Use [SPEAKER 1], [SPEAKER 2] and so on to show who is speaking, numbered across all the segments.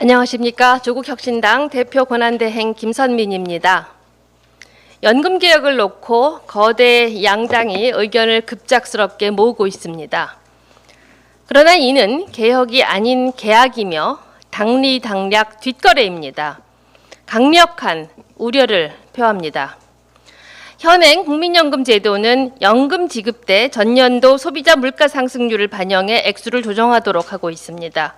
[SPEAKER 1] 안녕하십니까. 조국혁신당 대표 권한대행 김선민입니다. 연금개혁을 놓고 거대 양당이 의견을 급작스럽게 모으고 있습니다. 그러나 이는 개혁이 아닌 개악이며 당리당략 뒷거래입니다. 강력한 우려를 표합니다. 현행 국민연금 제도는 연금 지급 때 전년도 소비자 물가 상승률을 반영해 액수를 조정하도록 하고 있습니다.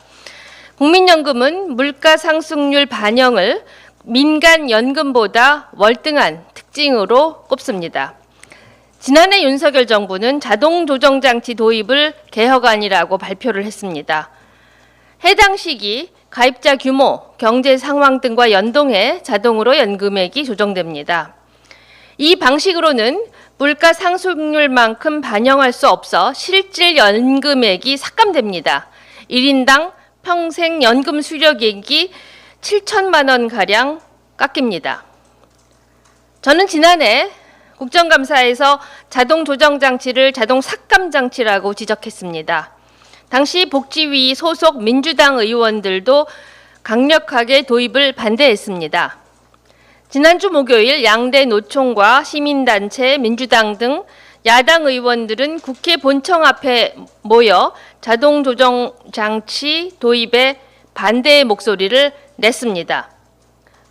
[SPEAKER 1] 국민연금은 물가 상승률 반영을 민간연금보다 월등한 특징으로 꼽습니다. 지난해 윤석열 정부는 자동조정장치 도입을 개혁안이라고 발표를 했습니다. 해당 시기 가입자 규모, 경제 상황 등과 연동해 자동으로 연금액이 조정됩니다. 이 방식으로는 물가 상승률만큼 반영할 수 없어 실질 연금액이 삭감됩니다. 1인당 평생 연금 수령액이 7천만 원가량 깎입니다. 저는 지난해 국정감사에서 자동 조정 장치를 자동 삭감 장치라고 지적했습니다. 당시 복지위 소속 민주당 의원들도 강력하게 도입을 반대했습니다. 지난주 목요일 양대 노총과 시민단체, 민주당 등 야당 의원들은 국회 본청 앞에 모여 자동 조정 장치 도입에 반대의 목소리를 냈습니다.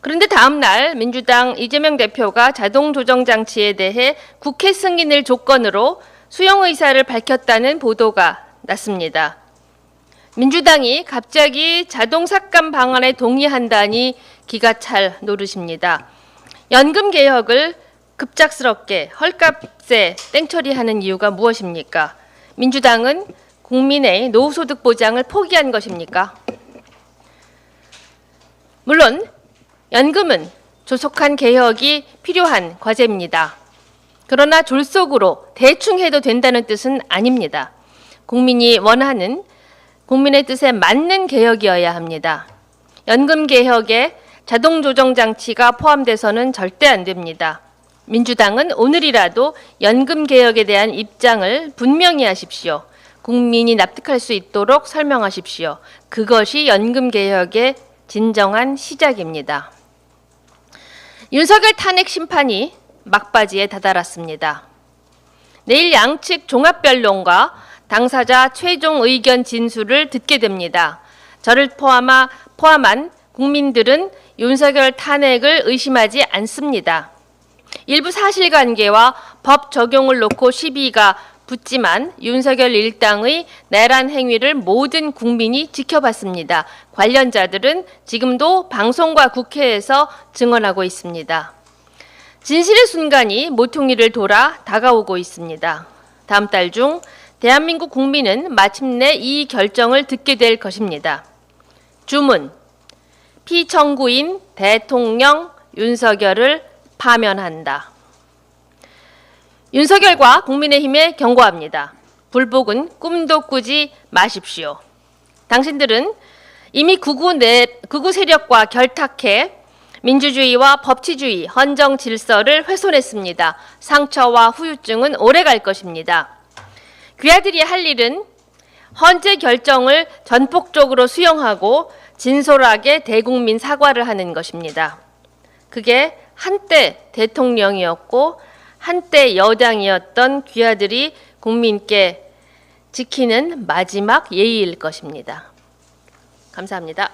[SPEAKER 1] 그런데 다음 날 민주당 이재명 대표가 자동 조정 장치에 대해 국회 승인을 조건으로 수용 의사를 밝혔다는 보도가 났습니다. 민주당이 갑자기 자동 삭감 방안에 동의한다니 기가 찰 노릇입니다. 연금 개혁을 급작스럽게 헐값에 땡처리하는 이유가 무엇입니까? 민주당은 국민의 노후소득 보장을 포기한 것입니까? 물론 연금은 조속한 개혁이 필요한 과제입니다. 그러나 졸속으로 대충 해도 된다는 뜻은 아닙니다. 국민이 원하는 국민의 뜻에 맞는 개혁이어야 합니다. 연금 개혁에 자동 조정 장치가 포함돼서는 절대 안 됩니다. 민주당은 오늘이라도 연금 개혁에 대한 입장을 분명히 하십시오. 국민이 납득할 수 있도록 설명하십시오. 그것이 연금 개혁의 진정한 시작입니다. 윤석열 탄핵 심판이 막바지에 다다랐습니다. 내일 양측 종합변론과 당사자 최종 의견 진술을 듣게 됩니다. 저를 포함한 국민들은 윤석열 탄핵을 의심하지 않습니다. 일부 사실관계와 법 적용을 놓고 시비가 붙지만 윤석열 일당의 내란 행위를 모든 국민이 지켜봤습니다. 관련자들은 지금도 방송과 국회에서 증언하고 있습니다. 진실의 순간이 모퉁이를 돌아 다가오고 있습니다. 다음 달 중 대한민국 국민은 마침내 이 결정을 듣게 될 것입니다. 주문, 피청구인 대통령 윤석열을 파면한다. 윤석열과 국민의힘에 경고합니다. 불복은 꿈도 꾸지 마십시오. 당신들은 이미 극우 세력과 결탁해 민주주의와 법치주의, 헌정 질서를 훼손했습니다. 상처와 후유증은 오래 갈 것입니다. 그아들이 할 일은 헌재 결정을 전폭적으로 수용하고 진솔하게 대국민 사과를 하는 것입니다. 그게 한때 대통령이었고 한때 여당이었던 귀하들이 국민께 지키는 마지막 예의일 것입니다. 감사합니다.